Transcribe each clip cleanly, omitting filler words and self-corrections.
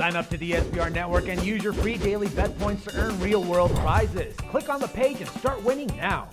Sign up to the SBR Network and use your free daily bet points to earn real-world prizes. Click on the page and start winning now.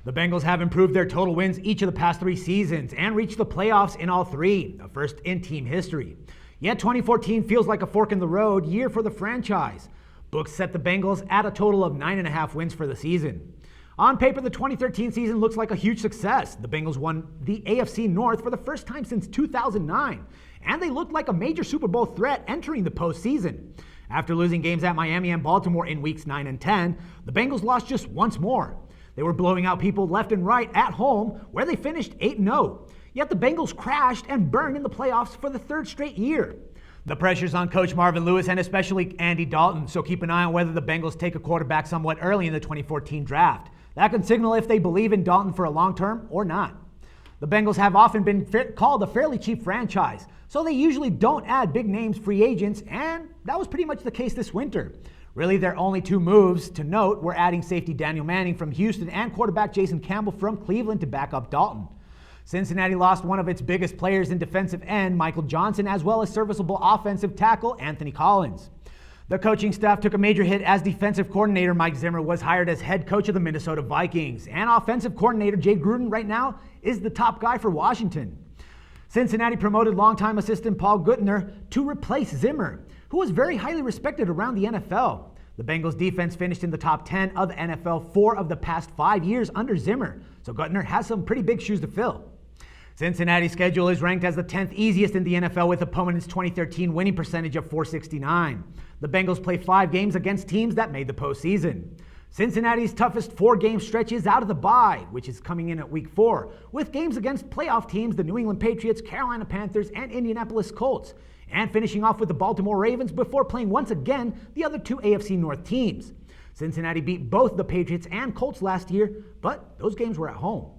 The Bengals have improved their total wins each of the past 3 seasons and reached the playoffs in all 3, a first in team history. Yet 2014 feels like a fork in the road year for the franchise. Books set the Bengals at a total of 9.5 wins for the season. On paper, the 2013 season looks like a huge success. The Bengals won the AFC North for the first time since 2009, and they looked like a major Super Bowl threat entering the postseason. After losing games at Miami and Baltimore in weeks 9 and 10, the Bengals lost just once more. They were blowing out people left and right at home, where they finished 8-0. Yet the Bengals crashed and burned in the playoffs for the 3rd straight year. The pressure's on Coach Marvin Lewis and especially Andy Dalton, so keep an eye on whether the Bengals take a quarterback somewhat early in the 2014 draft. That can signal if they believe in Dalton for a long term or not. The Bengals have often been called a fairly cheap franchise, so they usually don't add big names free agents, and that was pretty much the case this winter. Really, their only 2 moves to note were adding safety Daniel Manning from Houston and quarterback Jason Campbell from Cleveland to back up Dalton. Cincinnati lost one of its biggest players in defensive end, Michael Johnson, as well as serviceable offensive tackle Anthony Collins. The coaching staff took a major hit as defensive coordinator Mike Zimmer was hired as head coach of the Minnesota Vikings, and offensive coordinator Jay Gruden right now is the top guy for Washington. Cincinnati promoted longtime assistant Paul Guttner to replace Zimmer, who was very highly respected around the NFL. The Bengals defense finished in the top 10 of the NFL 4 of the past 5 years under Zimmer, so Guttner has some pretty big shoes to fill. Cincinnati's schedule is ranked as the 10th easiest in the NFL with opponents' 2013 winning percentage of .469. The Bengals play 5 games against teams that made the postseason. Cincinnati's toughest 4-game stretch is out of the bye, which is coming in at week 4, with games against playoff teams the New England Patriots, Carolina Panthers, and Indianapolis Colts, and finishing off with the Baltimore Ravens before playing once again the other 2 AFC North teams. Cincinnati beat both the Patriots and Colts last year, but those games were at home.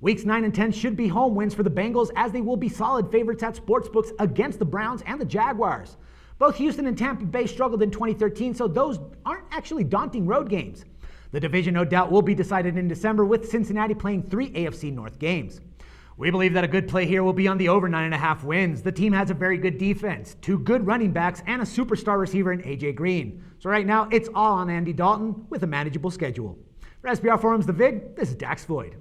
Weeks 9 and 10 should be home wins for the Bengals, as they will be solid favorites at sportsbooks against the Browns and the Jaguars. Both Houston and Tampa Bay struggled in 2013, so those aren't actually daunting road games. The division no doubt will be decided in December, with Cincinnati playing 3 AFC North games. We believe that a good play here will be on the over 9.5 wins. The team has a very good defense, 2 good running backs, and a superstar receiver in AJ Green. So right now, it's all on Andy Dalton with a manageable schedule. For SBR Forums The Vig, this is Dax Floyd.